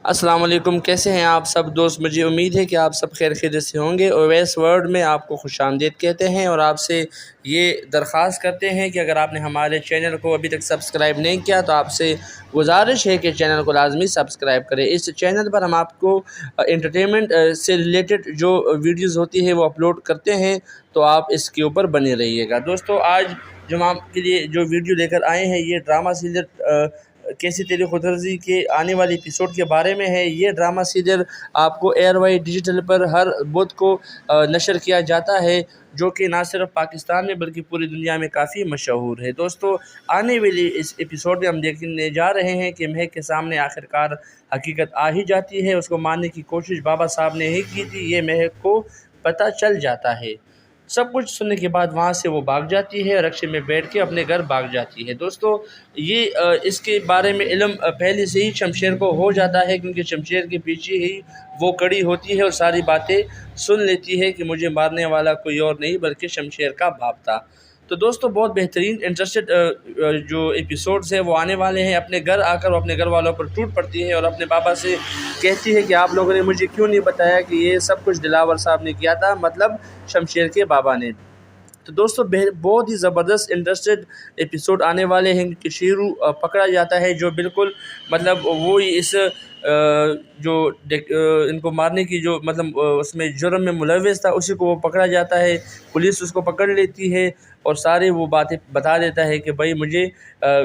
السلام علیکم، کیسے ہیں آپ سب دوست؟ مجھے امید ہے کہ آپ سب خیر خیریت سے ہوں گے۔ اویس ورلڈ میں آپ کو خوش آمدید کہتے ہیں اور آپ سے یہ درخواست کرتے ہیں کہ اگر آپ نے ہمارے چینل کو ابھی تک سبسکرائب نہیں کیا تو آپ سے گزارش ہے کہ چینل کو لازمی سبسکرائب کریں۔ اس چینل پر ہم آپ کو انٹرٹینمنٹ سے ریلیٹڈ جو ویڈیوز ہوتی ہے وہ اپلوڈ کرتے ہیں، تو آپ اس کے اوپر بنے رہیے گا۔ دوستو، آج جو ہم آپ کے لیے جو ویڈیو لے کر آئے ہیں یہ ڈرامہ سیریل کیسی تیری خود غرضی کے آنے والی ایپیسوڈ کے بارے میں ہے۔ یہ ڈرامہ سیریل آپ کو ایئر وائی ڈیجیٹل پر ہر بدھ کو نشر کیا جاتا ہے، جو کہ نہ صرف پاکستان میں بلکہ پوری دنیا میں کافی مشہور ہے۔ دوستو، آنے والی اس ایپیسوڈ میں ہم دیکھنے جا رہے ہیں کہ مہک کے سامنے آخرکار حقیقت آ ہی جاتی ہے۔ اس کو ماننے کی کوشش بابا صاحب نے ہی کی تھی، یہ مہک کو پتہ چل جاتا ہے۔ سب کچھ سننے کے بعد وہاں سے وہ بھاگ جاتی ہے اور رکشے میں بیٹھ کے اپنے گھر بھاگ جاتی ہے۔ دوستو، یہ اس کے بارے میں علم پہلے سے ہی شمشیر کو ہو جاتا ہے، کیونکہ شمشیر کے پیچھے ہی وہ کڑی ہوتی ہے اور ساری باتیں سن لیتی ہے کہ مجھے مارنے والا کوئی اور نہیں بلکہ شمشیر کا باپ تھا۔ تو دوستو، بہت بہترین انٹرسٹڈ جو ایپیسوڈز ہیں وہ آنے والے ہیں۔ اپنے گھر آ کر وہ اپنے گھر والوں پر ٹوٹ پڑتی ہے اور اپنے پاپا سے کہتی ہے کہ آپ لوگوں نے مجھے کیوں نہیں بتایا کہ یہ سب کچھ دلاور صاحب نے کیا تھا، مطلب شمشیر کے بابا نے۔ تو دوستو، بہت ہی زبردست انٹرسٹڈ ایپیسوڈ آنے والے ہیں کہ شیرو پکڑا جاتا ہے، جو بالکل مطلب وہی اس جو ان کو مارنے کی جو مطلب اس میں جرم میں ملوث تھا، اسی کو وہ پکڑا جاتا ہے۔ پولیس اس کو پکڑ لیتی ہے اور سارے وہ باتیں بتا دیتا ہے کہ بھائی مجھے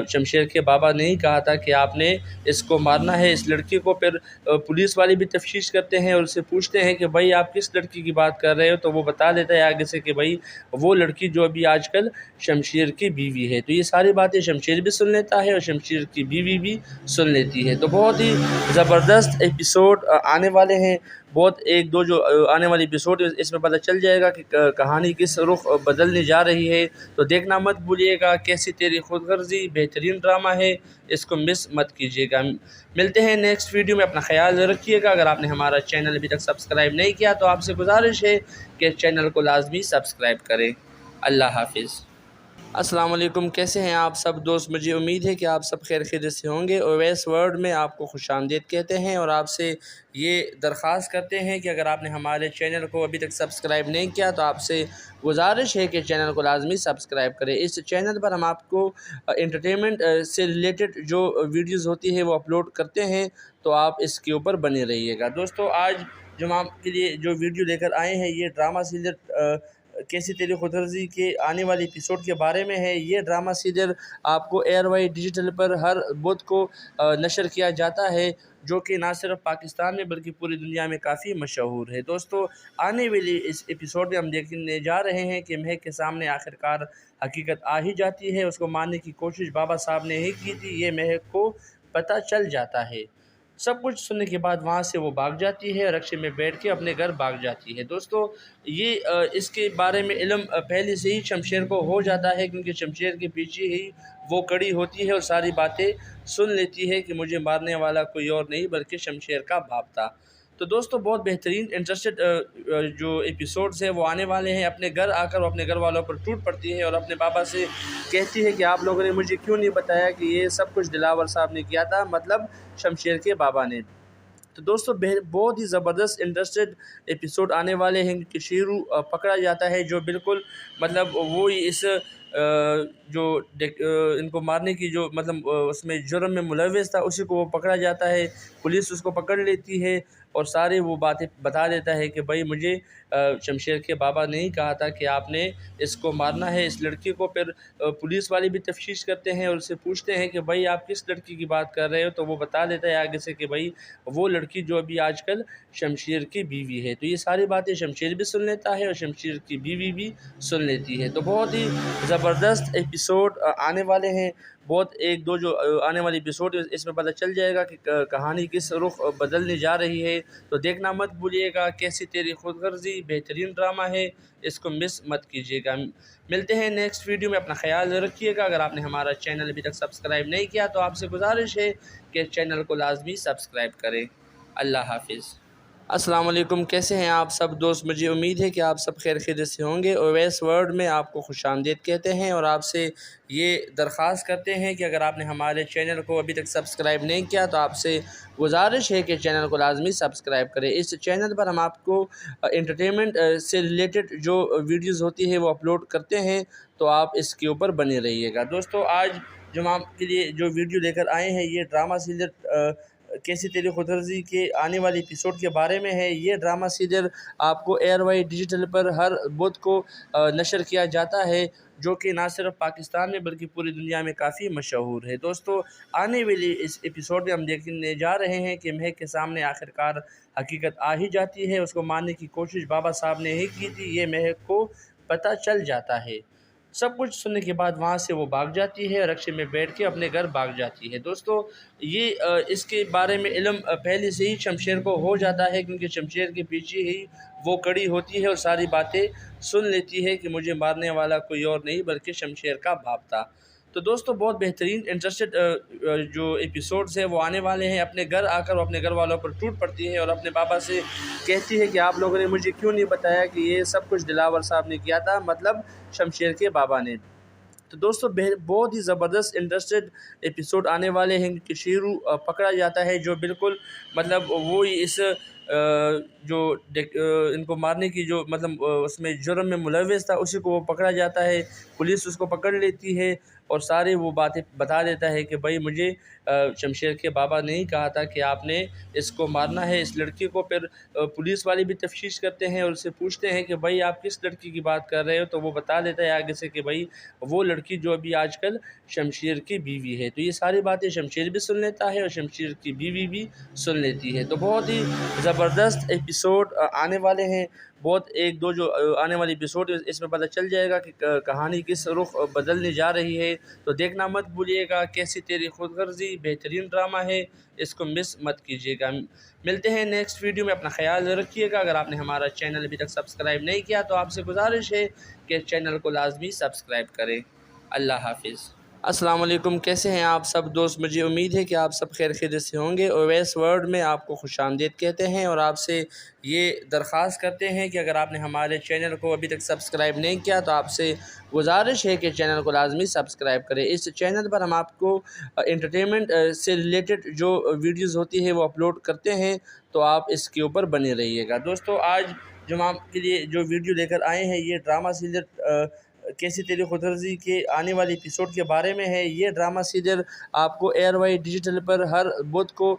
شمشیر کے بابا نے ہی کہا تھا کہ آپ نے اس کو مارنا ہے، اس لڑکی کو۔ پھر پولیس والے بھی تفتیش کرتے ہیں اور اسے پوچھتے ہیں کہ بھائی آپ کس لڑکی کی بات کر رہے ہو، تو وہ بتا دیتا ہے آگے سے کہ بھائی وہ لڑکی جو ابھی آج کل شمشیر کی بیوی ہے۔ تو یہ ساری باتیں شمشیر بھی سن لیتا ہے اور شمشیر کی بیوی بھی سن لیتی ہے۔ تو بہت ہی زبردست ایپیسوڈ آنے والے ہیں۔ بہت ایک دو جو آنے والی ایپیسوڈ اس میں پتہ چل جائے گا کہ کہانی کس رخ بدلنے جا رہی ہے۔ تو دیکھنا مت بھولیے گا، کیسی تیری خود غرضی بہترین ڈرامہ ہے، اس کو مس مت کیجیے گا۔ ملتے ہیں نیکسٹ ویڈیو میں، اپنا خیال رکھیے گا۔ اگر آپ نے ہمارا چینل ابھی تک سبسکرائب نہیں کیا تو آپ سے گزارش ہے کہ چینل کو لازمی سبسکرائب کریں۔ اللہ حافظ۔ السلام علیکم، کیسے ہیں آپ سب دوست؟ مجھے امید ہے کہ آپ سب خیر خیریت سے ہوں گے۔ اویس ورلڈ میں آپ کو خوش آمدید کہتے ہیں اور آپ سے یہ درخواست کرتے ہیں کہ اگر آپ نے ہمارے چینل کو ابھی تک سبسکرائب نہیں کیا تو آپ سے گزارش ہے کہ چینل کو لازمی سبسکرائب کریں۔ اس چینل پر ہم آپ کو انٹرٹینمنٹ سے ریلیٹڈ جو ویڈیوز ہوتی ہے وہ اپلوڈ کرتے ہیں، تو آپ اس کے اوپر بنے رہیے گا۔ دوستو، آج جو ہم آپ کے لیے جو ویڈیو لے کر آئے ہیں یہ ڈرامہ سیریل کیسی تیری خود غرضی کے آنے والی ایپیسوڈ کے بارے میں ہے۔ یہ ڈرامہ سیریل آپ کو ایئر وائی ڈیجیٹل پر ہر بدھ کو نشر کیا جاتا ہے، جو کہ نہ صرف پاکستان میں بلکہ پوری دنیا میں کافی مشہور ہے۔ دوستو، آنے والی اس ایپیسوڈ میں ہم دیکھنے جا رہے ہیں کہ مہک کے سامنے آخرکار حقیقت آ ہی جاتی ہے۔ اس کو ماننے کی کوشش بابا صاحب نے ہی کی تھی، یہ مہک کو پتہ چل جاتا ہے۔ سب کچھ سننے کے بعد وہاں سے وہ بھاگ جاتی ہے اور رکشے میں بیٹھ کے اپنے گھر بھاگ جاتی ہے۔ دوستو، یہ اس کے بارے میں علم پہلے سے ہی شمشیر کو ہو جاتا ہے، کیونکہ شمشیر کے پیچھے ہی وہ کڑی ہوتی ہے اور ساری باتیں سن لیتی ہے کہ مجھے مارنے والا کوئی اور نہیں بلکہ شمشیر کا باپ تھا۔ تو دوستو، بہت بہترین انٹرسٹڈ جو ایپیسوڈز ہیں وہ آنے والے ہیں۔ اپنے گھر آ کر وہ اپنے گھر والوں پر ٹوٹ پڑتی ہے اور اپنے پاپا سے کہتی ہے کہ آپ لوگوں نے مجھے کیوں نہیں بتایا کہ یہ سب کچھ دلاور صاحب نے کیا تھا، مطلب شمشیر کے بابا نے۔ تو دوستو، بہت ہی زبردست انٹرسٹڈ ایپیسوڈ آنے والے ہیں کہ شیرو پکڑا جاتا ہے، جو بالکل مطلب وہی اس جو ان کو مارنے کی جو مطلب اس میں جرم میں ملوث تھا، اسی کو وہ پکڑا جاتا ہے۔ پولیس اس کو پکڑ لیتی ہے اور سارے وہ باتیں بتا دیتا ہے کہ بھائی مجھے شمشیر کے بابا نے ہی کہا تھا کہ آپ نے اس کو مارنا ہے، اس لڑکی کو۔ پھر پولیس والے بھی تفتیش کرتے ہیں اور اسے پوچھتے ہیں کہ بھائی آپ کس لڑکی کی بات کر رہے ہو، تو وہ بتا دیتا ہے آگے سے کہ بھائی وہ لڑکی جو ابھی آج کل شمشیر کی بیوی ہے۔ تو یہ ساری باتیں شمشیر بھی سن لیتا ہے اور شمشیر کی بیوی بھی سن لیتی ہے۔ تو بہت ہی زبردست ایپیسوڈ آنے والے ہیں۔ بہت ایک دو جو آنے والی ایپیسوڈ اس میں پتہ چل جائے گا کہ کہانی کس رخ بدلنے جا رہی ہے۔ تو دیکھنا مت بھولیے گا، کیسی تیری خود غرضی بہترین ڈرامہ ہے، اس کو مس مت کیجیے گا۔ ملتے ہیں نیکسٹ ویڈیو میں، اپنا خیال رکھیے گا۔ اگر آپ نے ہمارا چینل ابھی تک سبسکرائب نہیں کیا تو آپ سے گزارش ہے کہ چینل کو لازمی سبسکرائب کریں۔ اللہ حافظ۔ السلام علیکم، کیسے ہیں آپ سب دوست؟ مجھے امید ہے کہ آپ سب خیر خیریت سے ہوں گے۔ اویس ورلڈ میں آپ کو خوش آمدید کہتے ہیں اور آپ سے یہ درخواست کرتے ہیں کہ اگر آپ نے ہمارے چینل کو ابھی تک سبسکرائب نہیں کیا تو آپ سے گزارش ہے کہ چینل کو لازمی سبسکرائب کریں۔ اس چینل پر ہم آپ کو انٹرٹینمنٹ سے ریلیٹڈ جو ویڈیوز ہوتی ہے وہ اپلوڈ کرتے ہیں، تو آپ اس کے اوپر بنے رہیے گا۔ دوستو، آج جو ہم آپ کے لیے جو ویڈیو لے کر آئے ہیں، یہ ڈرامہ سیریل کیسی تیری خود غرضی کے آنے والی ایپیسوڈ کے بارے میں ہے۔ یہ ڈرامہ سیریل آپ کو ایئر وائی ڈیجیٹل پر ہر بدھ کو نشر کیا جاتا ہے، جو کہ نہ صرف پاکستان میں بلکہ پوری دنیا میں کافی مشہور ہے۔ دوستو، آنے والی اس ایپیسوڈ میں ہم دیکھنے جا رہے ہیں کہ مہک کے سامنے آخرکار حقیقت آ ہی جاتی ہے۔ اس کو ماننے کی کوشش بابا صاحب نے ہی کی تھی، یہ مہک کو پتہ چل جاتا ہے۔ سب کچھ سننے کے بعد وہاں سے وہ بھاگ جاتی ہے اور رکشے میں بیٹھ کے اپنے گھر بھاگ جاتی ہے۔ دوستو، یہ اس کے بارے میں علم پہلے سے ہی شمشیر کو ہو جاتا ہے، کیونکہ شمشیر کے پیچھے ہی وہ کڑی ہوتی ہے اور ساری باتیں سن لیتی ہے کہ مجھے مارنے والا کوئی اور نہیں بلکہ شمشیر کا باپ تھا۔ تو دوستو، بہت بہترین انٹرسٹڈ جو ایپیسوڈز ہیں وہ آنے والے ہیں۔ اپنے گھر آ کر وہ اپنے گھر والوں پر ٹوٹ پڑتی ہے اور اپنے بابا سے کہتی ہے کہ آپ لوگوں نے مجھے کیوں نہیں بتایا کہ یہ سب کچھ دلاور صاحب نے کیا تھا، مطلب شمشیر کے بابا نے۔ تو دوستو، بہت ہی زبردست انٹرسٹڈ ایپیسوڈ آنے والے ہیں کہ شیرو پکڑا جاتا ہے، جو بالکل مطلب وہی اس جو ان کو مارنے کی جو مطلب اس میں جرم میں ملوث تھا، اسی کو وہ پکڑا جاتا ہے۔ پولیس اس کو پکڑ لیتی ہے اور سارے وہ باتیں بتا دیتا ہے کہ بھائی مجھے شمشیر کے بابا نے ہی کہا تھا کہ آپ نے اس کو مارنا ہے، اس لڑکی کو۔ پھر پولیس والے بھی تفتیش کرتے ہیں اور اس سے پوچھتے ہیں کہ بھائی آپ کس لڑکی کی بات کر رہے ہو، تو وہ بتا دیتا ہے آگے سے کہ بھائی وہ لڑکی جو ابھی آج کل شمشیر کی بیوی ہے۔ تو یہ ساری باتیں شمشیر بھی سن لیتا ہے اور شمشیر کی بیوی بھی سن لیتی ہے۔ تو بہت ہی زبردست ایپیسوڈ آنے والے ہیں۔ بہت ایک دو جو آنے والی ایپیسوڈ اس میں پتہ چل جائے گا کہ کہانی کس رخ بدلنے جا رہی ہے۔ تو دیکھنا مت بھولیے گا۔ کیسی تیری خود غرضی بہترین ڈرامہ ہے، اس کو مس مت کیجیے گا۔ ملتے ہیں نیکسٹ ویڈیو میں، اپنا خیال رکھیے گا۔ اگر آپ نے ہمارا چینل ابھی تک سبسکرائب نہیں کیا تو آپ سے گزارش ہے کہ چینل کو لازمی سبسکرائب کریں۔ اللہ حافظ۔ السلام علیکم، کیسے ہیں آپ سب دوست؟ مجھے امید ہے کہ آپ سب خیر خیریت سے ہوں گے۔ اویس ورلڈ میں آپ کو خوش آمدید کہتے ہیں اور آپ سے یہ درخواست کرتے ہیں کہ اگر آپ نے ہمارے چینل کو ابھی تک سبسکرائب نہیں کیا تو آپ سے گزارش ہے کہ چینل کو لازمی سبسکرائب کریں۔ اس چینل پر ہم آپ کو انٹرٹینمنٹ سے ریلیٹڈ جو ویڈیوز ہوتی ہے وہ اپلوڈ کرتے ہیں، تو آپ اس کے اوپر بنے رہیے گا۔ دوستو، آج جو ہم آپ کے لیے جو ویڈیو لے کر آئے ہیں، یہ ڈرامہ سیریل کیسی تیری خود غرضی کے آنے والی ایپیسوڈ کے بارے میں ہے۔ یہ ڈرامہ سیریل آپ کو ایئر وائی ڈیجیٹل پر ہر بدھ کو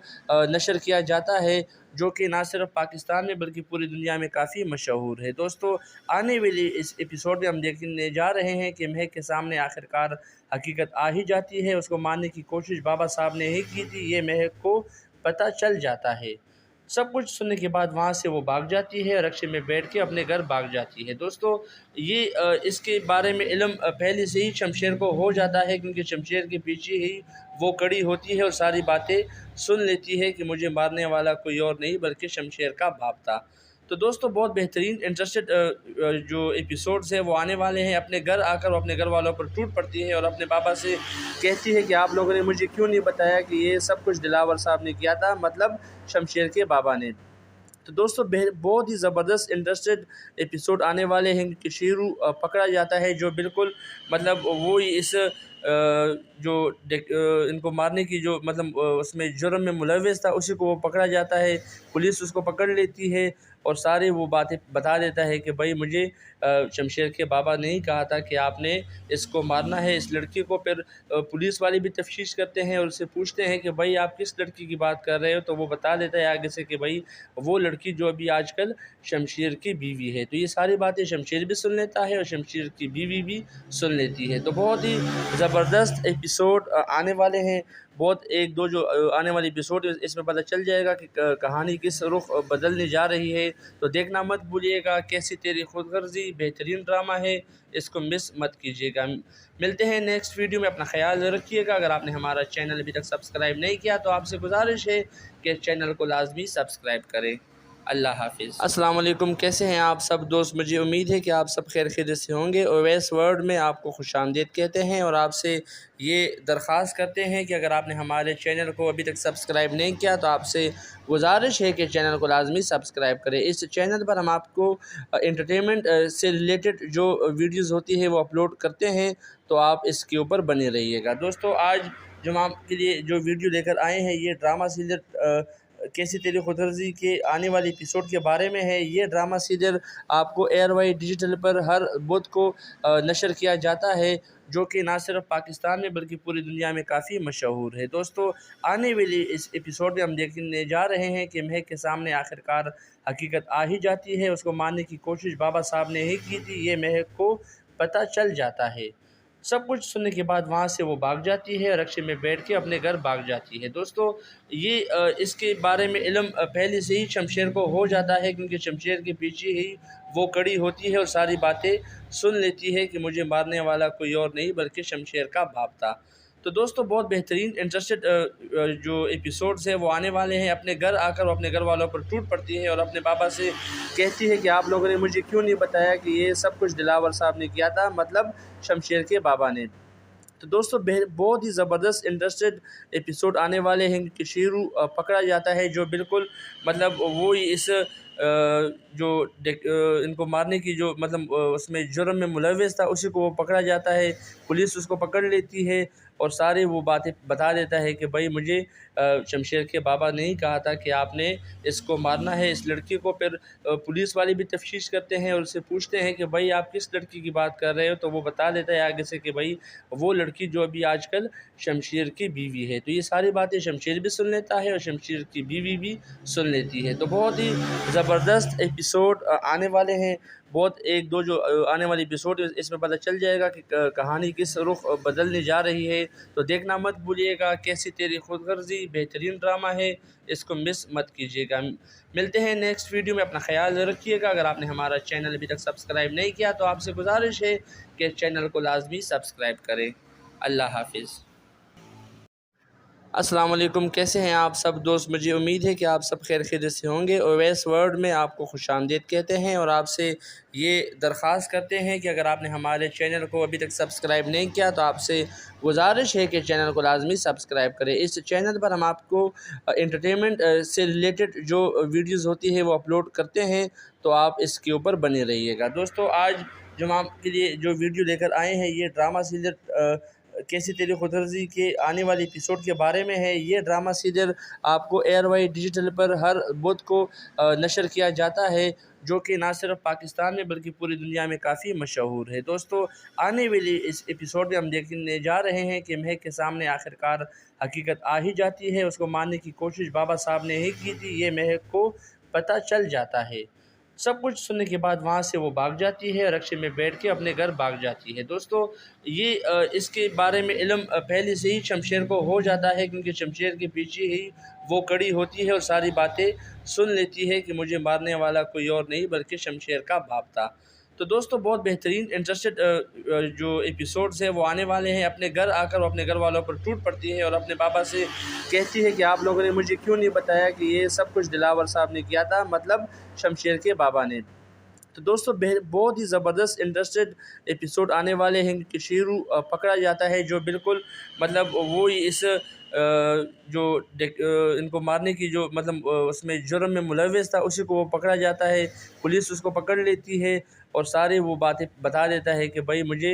نشر کیا جاتا ہے، جو کہ نہ صرف پاکستان میں بلکہ پوری دنیا میں کافی مشہور ہے۔ دوستو، آنے والی اس ایپیسوڈ میں ہم دیکھنے جا رہے ہیں کہ مہک کے سامنے آخرکار حقیقت آ ہی جاتی ہے۔ اس کو ماننے کی کوشش بابا صاحب نے ہی کی تھی، یہ مہک کو پتہ چل جاتا ہے۔ سب کچھ سننے کے بعد وہاں سے وہ بھاگ جاتی ہے اور رکشے میں بیٹھ کے اپنے گھر بھاگ جاتی ہے۔ دوستو، یہ اس کے بارے میں علم پہلے سے ہی شمشیر کو ہو جاتا ہے، کیونکہ شمشیر کے پیچھے ہی وہ کڑی ہوتی ہے اور ساری باتیں سن لیتی ہے کہ مجھے مارنے والا کوئی اور نہیں بلکہ شمشیر کا باپ تھا۔ تو دوستو، بہت بہترین انٹرسٹڈ جو ایپیسوڈز ہیں وہ آنے والے ہیں۔ اپنے گھر آ کر وہ اپنے گھر والوں پر ٹوٹ پڑتی ہے اور اپنے بابا سے کہتی ہے کہ آپ لوگوں نے مجھے کیوں نہیں بتایا کہ یہ سب کچھ دلاور صاحب نے کیا تھا، مطلب شمشیر کے بابا نے۔ تو دوستو، بہت ہی زبردست انٹرسٹڈ ایپیسوڈ آنے والے ہیں کہ شیرو پکڑا جاتا ہے، جو بالکل مطلب وہی اس جو ان کو مارنے کی جو مطلب اس میں جرم میں ملوث تھا، اسی کو وہ پکڑا جاتا ہے۔ پولیس اس کو پکڑ لیتی ہے اور سارے وہ باتیں بتا دیتا ہے کہ بھائی مجھے شمشیر کے بابا نے ہی کہا تھا کہ آپ نے اس کو مارنا ہے، اس لڑکی کو۔ پھر پولیس والے بھی تفتیش کرتے ہیں اور اس سے پوچھتے ہیں کہ بھائی آپ کس لڑکی کی بات کر رہے ہو، تو وہ بتا دیتا ہے آگے سے کہ بھائی وہ لڑکی جو ابھی آج کل شمشیر کی بیوی ہے۔ تو یہ ساری باتیں شمشیر بھی سن لیتا ہے اور شمشیر کی بیوی بھی سن لیتی ہے۔ تو بہت ہی زبردست ایپیسوڈ آنے والے ہیں۔ بہت ایک دو جو آنے والی ایپیسوڈ اس میں پتہ چل جائے گا کہ کہانی کس رخ بدلنے جا رہی ہے۔ تو دیکھنا مت بھولیے گا۔ کیسی تیری خود غرضی بہترین ڈرامہ ہے، اس کو مس مت کیجیے گا۔ ملتے ہیں نیکسٹ ویڈیو میں، اپنا خیال رکھیے گا۔ اگر آپ نے ہمارا چینل ابھی تک سبسکرائب نہیں کیا تو آپ سے گزارش ہے کہ چینل کو لازمی سبسکرائب کریں۔ اللہ حافظ۔ السلام علیکم، کیسے ہیں آپ سب دوست؟ مجھے امید ہے کہ آپ سب خیر خیریت سے ہوں گے۔ اویس ورلڈ میں آپ کو خوش آمدید کہتے ہیں اور آپ سے یہ درخواست کرتے ہیں کہ اگر آپ نے ہمارے چینل کو ابھی تک سبسکرائب نہیں کیا تو آپ سے گزارش ہے کہ چینل کو لازمی سبسکرائب کریں۔ اس چینل پر ہم آپ کو انٹرٹینمنٹ سے ریلیٹڈ جو ویڈیوز ہوتی ہے وہ اپلوڈ کرتے ہیں، تو آپ اس کے اوپر بنے رہیے گا۔ دوستو، آج جو ہم آپ کے لیے جو ویڈیو لے کر آئے ہیں، یہ ڈرامہ سیریل کیسی تیری خود غرضی کے آنے والی ایپیسوڈ کے بارے میں ہے۔ یہ ڈرامہ سیریل آپ کو ایئر وائی ڈیجیٹل پر ہر بدھ کو نشر کیا جاتا ہے، جو کہ نہ صرف پاکستان میں بلکہ پوری دنیا میں کافی مشہور ہے۔ دوستو، آنے والی اس ایپیسوڈ میں ہم دیکھنے جا رہے ہیں کہ مہک کے سامنے آخرکار حقیقت آ ہی جاتی ہے۔ اس کو ماننے کی کوشش بابا صاحب نے ہی کی تھی، یہ مہک کو پتہ چل جاتا ہے۔ سب کچھ سننے کے بعد وہاں سے وہ بھاگ جاتی ہے، رکشے میں بیٹھ کے اپنے گھر بھاگ جاتی ہے۔ دوستو، یہ اس کے بارے میں علم پہلے سے ہی شمشیر کو ہو جاتا ہے، کیونکہ شمشیر کے پیچھے ہی وہ کڑی ہوتی ہے اور ساری باتیں سن لیتی ہے کہ مجھے مارنے والا کوئی اور نہیں بلکہ شمشیر کا باپ تھا۔ تو دوستو، بہت بہترین انٹرسٹڈ جو ایپیسوڈز ہیں وہ آنے والے ہیں۔ اپنے گھر آ کر وہ اپنے گھر والوں پر ٹوٹ پڑتی ہے اور اپنے بابا سے کہتی ہے کہ آپ لوگوں نے مجھے کیوں نہیں بتایا کہ یہ سب کچھ دلاور صاحب نے کیا تھا، مطلب شمشیر کے بابا نے۔ تو دوستو، بہت ہی زبردست انٹرسٹڈ ایپیسوڈ آنے والے ہیں کہ شیرو پکڑا جاتا ہے، جو بالکل مطلب وہی اس جو ان کو مارنے کی جو مطلب اس میں جرم میں ملوث تھا، اسی کو وہ پکڑا جاتا ہے۔ پولیس اس کو پکڑ لیتی ہے اور سارے وہ باتیں بتا دیتا ہے کہ بھائی مجھے شمشیر کے بابا نے ہی کہا تھا کہ آپ نے اس کو مارنا ہے، اس لڑکی کو۔ پھر پولیس والے بھی تفتیش کرتے ہیں اور اس سے پوچھتے ہیں کہ بھائی آپ کس لڑکی کی بات کر رہے ہو، تو وہ بتا دیتا ہے آگے سے کہ بھائی وہ لڑکی جو ابھی آج کل شمشیر کی بیوی ہے۔ تو یہ ساری باتیں شمشیر بھی سن لیتا ہے اور شمشیر کی بیوی بھی سن لیتی ہے۔ تو بہت ہی زبردست ایپیسوڈ آنے والے ہیں۔ بہت ایک دو جو آنے والی ایپیسوڈ اس میں پتہ چل جائے گا کہ کہانی کس رخ بدلنے جا رہی ہے۔ تو دیکھنا مت بھولیے گا۔ کیسی تیری خود غرضی بہترین ڈرامہ ہے، اس کو مس مت کیجیے گا۔ ملتے ہیں نیکسٹ ویڈیو میں، اپنا خیال رکھیے گا۔ اگر آپ نے ہمارا چینل ابھی تک سبسکرائب نہیں کیا تو آپ سے گزارش ہے کہ چینل کو لازمی سبسکرائب کریں۔ اللہ حافظ۔ السلام علیکم، کیسے ہیں آپ سب دوست؟ مجھے امید ہے کہ آپ سب خیر خیریت سے ہوں گے۔ اویس ورلڈ میں آپ کو خوش آمدید کہتے ہیں اور آپ سے یہ درخواست کرتے ہیں کہ اگر آپ نے ہمارے چینل کو ابھی تک سبسکرائب نہیں کیا تو آپ سے گزارش ہے کہ چینل کو لازمی سبسکرائب کریں۔ اس چینل پر ہم آپ کو انٹرٹینمنٹ سے ریلیٹڈ جو ویڈیوز ہوتی ہے وہ اپلوڈ کرتے ہیں، تو آپ اس کے اوپر بنے رہیے گا۔ دوستو، آج جو ہم آپ کے لیے جو ویڈیو لے کر آئے ہیں، یہ ڈرامہ سیریل کیسی تیری خود غرضی کے آنے والی ایپیسوڈ کے بارے میں ہے۔ یہ ڈرامہ سیریل آپ کو ایئر وائی ڈیجیٹل پر ہر بدھ کو نشر کیا جاتا ہے، جو کہ نہ صرف پاکستان میں بلکہ پوری دنیا میں کافی مشہور ہے۔ دوستو، آنے والی اس ایپیسوڈ میں ہم دیکھنے جا رہے ہیں کہ مہک کے سامنے آخرکار حقیقت آ ہی جاتی ہے۔ اس کو ماننے کی کوشش بابا صاحب نے ہی کی تھی، یہ مہک کو پتہ چل جاتا ہے۔ سب کچھ سننے کے بعد وہاں سے وہ بھاگ جاتی ہے، رکشے میں بیٹھ کے اپنے گھر بھاگ جاتی ہے۔ دوستو، یہ اس کے بارے میں علم پہلے سے ہی شمشیر کو ہو جاتا ہے، کیونکہ شمشیر کے پیچھے ہی وہ کڑی ہوتی ہے اور ساری باتیں سن لیتی ہے کہ مجھے مارنے والا کوئی اور نہیں بلکہ شمشیر کا باپ تھا۔ تو دوستو، بہت بہترین انٹرسٹڈ جو ایپیسوڈز ہیں وہ آنے والے ہیں۔ اپنے گھر آ کر وہ اپنے گھر والوں پر ٹوٹ پڑتی ہے اور اپنے بابا سے کہتی ہے کہ آپ لوگوں نے مجھے کیوں نہیں بتایا کہ یہ سب کچھ دلاور صاحب نے کیا تھا، مطلب شمشیر کے بابا نے۔ تو دوستو، بہت ہی زبردست انٹرسٹڈ ایپیسوڈ آنے والے ہیں کہ شیرو پکڑا جاتا ہے، جو بالکل مطلب وہی اس جو ان کو مارنے کی جو مطلب اس میں جرم میں ملوث تھا، اسی کو وہ پکڑا جاتا ہے۔ پولیس اس کو پکڑ لیتی ہے اور سارے وہ باتیں بتا دیتا ہے کہ بھائی مجھے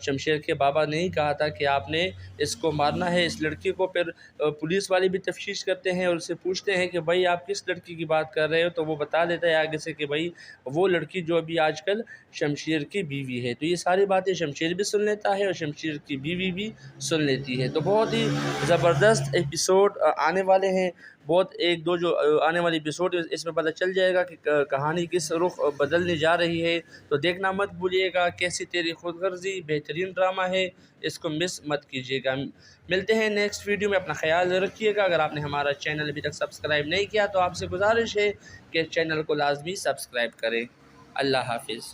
شمشیر کے بابا نے ہی کہا تھا کہ آپ نے اس کو مارنا ہے، اس لڑکی کو۔ پھر پولیس والے بھی تفتیش کرتے ہیں اور اس سے پوچھتے ہیں کہ بھائی آپ کس لڑکی کی بات کر رہے ہو، تو وہ بتا دیتا ہے آگے سے کہ بھائی وہ لڑکی جو ابھی آج کل شمشیر کی بیوی ہے۔ تو یہ ساری باتیں شمشیر بھی سن لیتا ہے اور شمشیر کی بیوی بھی سن لیتی ہے۔ تو بہت ہی زبردست ایپیسوڈ آنے والے ہیں۔ بہت ایک دو جو آنے والی ایپیسوڈ اس میں پتہ چل جائے گا کہ کہانی کس رخ بدلنے جا رہی ہے۔ تو دیکھنا مت بھولیے گا۔ کیسی تیری خود غرضی بہترین ڈرامہ ہے، اس کو مس مت کیجیے گا۔ ملتے ہیں نیکسٹ ویڈیو میں، اپنا خیال رکھیے گا۔ اگر آپ نے ہمارا چینل ابھی تک سبسکرائب نہیں کیا تو آپ سے گزارش ہے کہ چینل کو لازمی سبسکرائب کریں۔ اللہ حافظ۔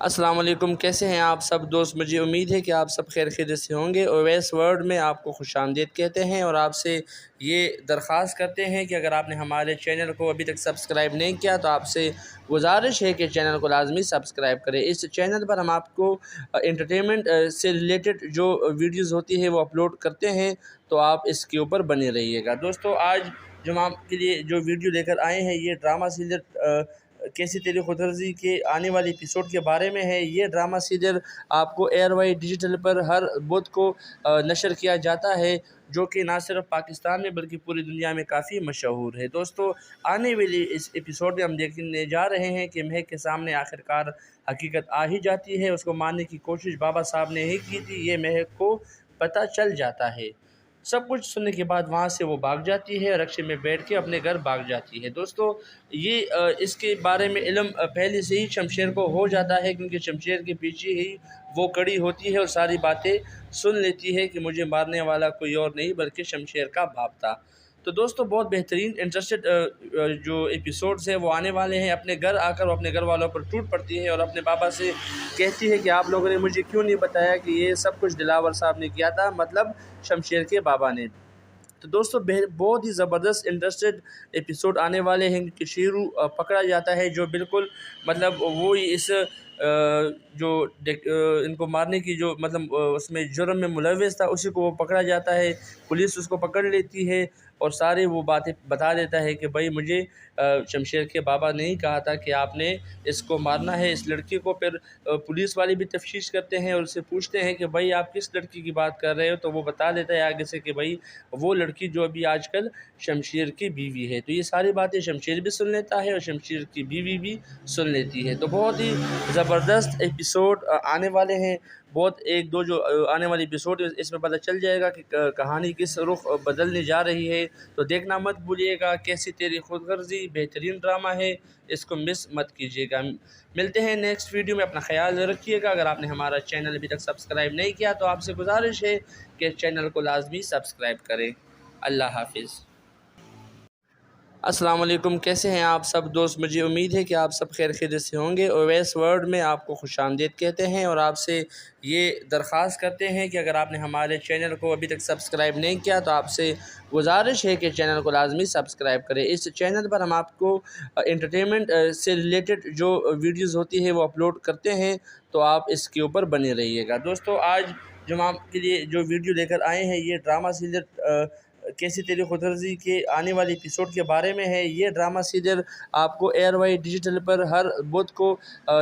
السلام علیکم، کیسے ہیں آپ سب دوست؟ مجھے امید ہے کہ آپ سب خیر خیریت سے ہوں گے۔ اویس ورلڈ میں آپ کو خوش آمدید کہتے ہیں اور آپ سے یہ درخواست کرتے ہیں کہ اگر آپ نے ہمارے چینل کو ابھی تک سبسکرائب نہیں کیا تو آپ سے گزارش ہے کہ چینل کو لازمی سبسکرائب کریں۔ اس چینل پر ہم آپ کو انٹرٹینمنٹ سے ریلیٹڈ جو ویڈیوز ہوتی ہے وہ اپلوڈ کرتے ہیں، تو آپ اس کے اوپر بنے رہیے گا۔ دوستو، آج جو ہم آپ کے لیے جو ویڈیو لے کر آئے ہیں یہ ڈرامہ سیریل کیسی تیری خود غرضی کے آنے والی ایپیسوڈ کے بارے میں ہے۔ یہ ڈرامہ سیریل آپ کو ایئر وائی ڈیجیٹل پر ہر بدھ کو نشر کیا جاتا ہے، جو کہ نہ صرف پاکستان میں بلکہ پوری دنیا میں کافی مشہور ہے۔ دوستو، آنے والی اس ایپیسوڈ میں ہم دیکھنے جا رہے ہیں کہ مہک کے سامنے آخرکار حقیقت آ ہی جاتی ہے۔ اس کو ماننے کی کوشش بابا صاحب نے ہی کی تھی، یہ مہک کو پتہ چل جاتا ہے۔ سب کچھ سننے کے بعد وہاں سے وہ بھاگ جاتی ہے اور رکشے میں بیٹھ کے اپنے گھر بھاگ جاتی ہے۔ دوستو، یہ اس کے بارے میں علم پہلے سے ہی شمشیر کو ہو جاتا ہے، کیونکہ شمشیر کے پیچھے ہی وہ کڑی ہوتی ہے اور ساری باتیں سن لیتی ہے کہ مجھے مارنے والا کوئی اور نہیں بلکہ شمشیر کا باپ تھا۔ تو دوستو، بہت بہترین انٹرسٹڈ جو ایپیسوڈز ہیں وہ آنے والے ہیں۔ اپنے گھر آ کر وہ اپنے گھر والوں پر ٹوٹ پڑتی ہے اور اپنے بابا سے کہتی ہے کہ آپ لوگوں نے مجھے کیوں نہیں بتایا کہ یہ سب کچھ دلاور صاحب نے کیا تھا، مطلب شمشیر کے بابا نے۔ تو دوستو، بہت ہی زبردست انٹرسٹڈ ایپیسوڈ آنے والے ہیں کہ شیرو پکڑا جاتا ہے، جو بالکل مطلب وہی اس جو ان کو مارنے کی جو مطلب اس میں جرم میں ملوث تھا، اسی کو وہ پکڑا جاتا ہے۔ پولیس اس کو پکڑ لیتی ہے اور سارے وہ باتیں بتا دیتا ہے کہ بھائی مجھے شمشیر کے بابا نے ہی کہا تھا کہ آپ نے اس کو مارنا ہے، اس لڑکی کو۔ پھر پولیس والے بھی تفتیش کرتے ہیں اور اس سے پوچھتے ہیں کہ بھائی آپ کس لڑکی کی بات کر رہے ہو، تو وہ بتا دیتا ہے آگے سے کہ بھائی وہ لڑکی جو ابھی آج کل شمشیر کی بیوی ہے۔ تو یہ ساری باتیں شمشیر بھی سن لیتا ہے اور شمشیر کی بیوی بھی سن لیتی ہے۔ تو بہت ہی زبردست ایپیسوڈ آنے والے ہیں۔ بہت ایک دو جو آنے والی ایپیسوڈ اس میں پتہ چل جائے گا کہ کہانی کس رخ بدلنے جا رہی ہے۔ تو دیکھنا مت بھولیے گا، کیسی تیری خود غرضی بہترین ڈرامہ ہے، اس کو مس مت کیجیے گا۔ ملتے ہیں نیکسٹ ویڈیو میں، اپنا خیال رکھیے گا۔ اگر آپ نے ہمارا چینل ابھی تک سبسکرائب نہیں کیا تو آپ سے گزارش ہے کہ چینل کو لازمی سبسکرائب کریں۔ اللہ حافظ۔ السلام علیکم، کیسے ہیں آپ سب دوست؟ مجھے امید ہے کہ آپ سب خیر خیریت سے ہوں گے۔ اویس ورلڈ میں آپ کو خوش آمدید کہتے ہیں اور آپ سے یہ درخواست کرتے ہیں کہ اگر آپ نے ہمارے چینل کو ابھی تک سبسکرائب نہیں کیا تو آپ سے گزارش ہے کہ چینل کو لازمی سبسکرائب کریں۔ اس چینل پر ہم آپ کو انٹرٹینمنٹ سے ریلیٹڈ جو ویڈیوز ہوتی ہے وہ اپلوڈ کرتے ہیں، تو آپ اس کے اوپر بنے رہیے گا۔ دوستو، آج جو ہم آپ کے لیے جو ویڈیو لے کر آئے ہیں یہ ڈرامہ سیریل کیسی تیری خود غرضی کے آنے والی ایپیسوڈ کے بارے میں ہے۔ یہ ڈرامہ سیریل آپ کو ایئر وائی ڈیجیٹل پر ہر بدھ کو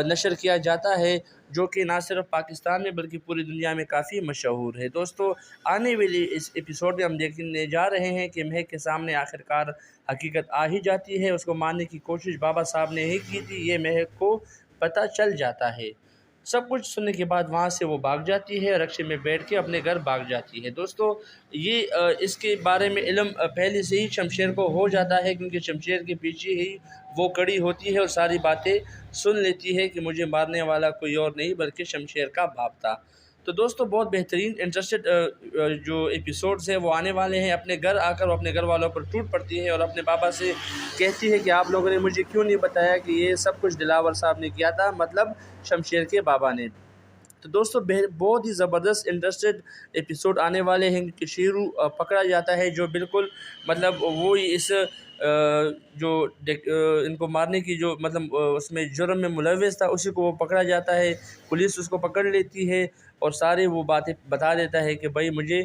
نشر کیا جاتا ہے، جو کہ نہ صرف پاکستان میں بلکہ پوری دنیا میں کافی مشہور ہے۔ دوستو، آنے والی اس ایپیسوڈ میں ہم دیکھنے جا رہے ہیں کہ مہک کے سامنے آخرکار حقیقت آ ہی جاتی ہے۔ اس کو ماننے کی کوشش بابا صاحب نے ہی کی تھی، یہ مہک کو پتہ چل جاتا ہے۔ سب کچھ سننے کے بعد وہاں سے وہ بھاگ جاتی ہے اور رکشے میں بیٹھ کے اپنے گھر بھاگ جاتی ہے۔ دوستو، یہ اس کے بارے میں علم پہلے سے ہی شمشیر کو ہو جاتا ہے، کیونکہ شمشیر کے پیچھے ہی وہ کڑی ہوتی ہے اور ساری باتیں سن لیتی ہے کہ مجھے مارنے والا کوئی اور نہیں بلکہ شمشیر کا باپ تھا۔ تو دوستو، بہت بہترین انٹرسٹڈ جو ایپیسوڈز ہیں وہ آنے والے ہیں۔ اپنے گھر آ کر وہ اپنے گھر والوں پر ٹوٹ پڑتی ہے اور اپنے بابا سے کہتی ہے کہ آپ لوگوں نے مجھے کیوں نہیں بتایا کہ یہ سب کچھ دلاور صاحب نے کیا تھا، مطلب شمشیر کے بابا نے۔ تو دوستو، بہت ہی زبردست انٹرسٹڈ ایپیسوڈ آنے والے ہیں کہ شیرو پکڑا جاتا ہے، جو بالکل مطلب وہی اس جو ان کو مارنے کی جو مطلب اس میں جرم میں ملوث تھا، اسی کو وہ پکڑا جاتا ہے۔ پولیس اس کو پکڑ لیتی ہے اور سارے وہ باتیں بتا دیتا ہے کہ بھائی مجھے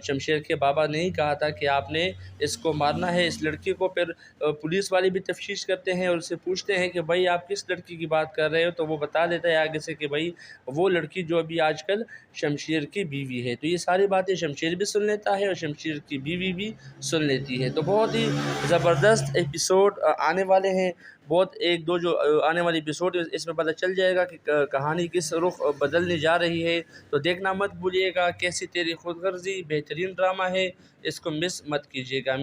شمشیر کے بابا نے ہی کہا تھا کہ آپ نے اس کو مارنا ہے، اس لڑکی کو۔ پھر پولیس والے بھی تفتیش کرتے ہیں اور اس سے پوچھتے ہیں کہ بھائی آپ کس لڑکی کی بات کر رہے ہو، تو وہ بتا دیتا ہے آگے سے کہ بھائی وہ لڑکی جو ابھی آج کل شمشیر کی بیوی ہے۔ تو یہ ساری باتیں شمشیر بھی سن لیتا ہے اور شمشیر کی بیوی بھی سن لیتی ہے۔ تو بہت ہی زبردست ایپیسوڈ آنے والے ہیں۔ بہت ایک دو جو آنے والی ایپیسوڈ اس میں پتہ چل جائے گا کہ کہانی کس رخ بدلنے جا رہی ہے۔ تو دیکھنا مت بھولیے گا، کیسی تیری خود غرضی بہترین ڈرامہ ہے، اس کو مس مت کیجیے گا۔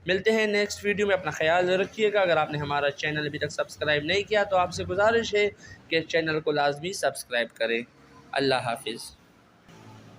ملتے ہیں نیکسٹ ویڈیو میں، اپنا خیال رکھیے گا۔ اگر آپ نے ہمارا چینل ابھی تک سبسکرائب نہیں کیا تو آپ سے گزارش ہے کہ چینل کو لازمی سبسکرائب کریں۔ اللہ حافظ۔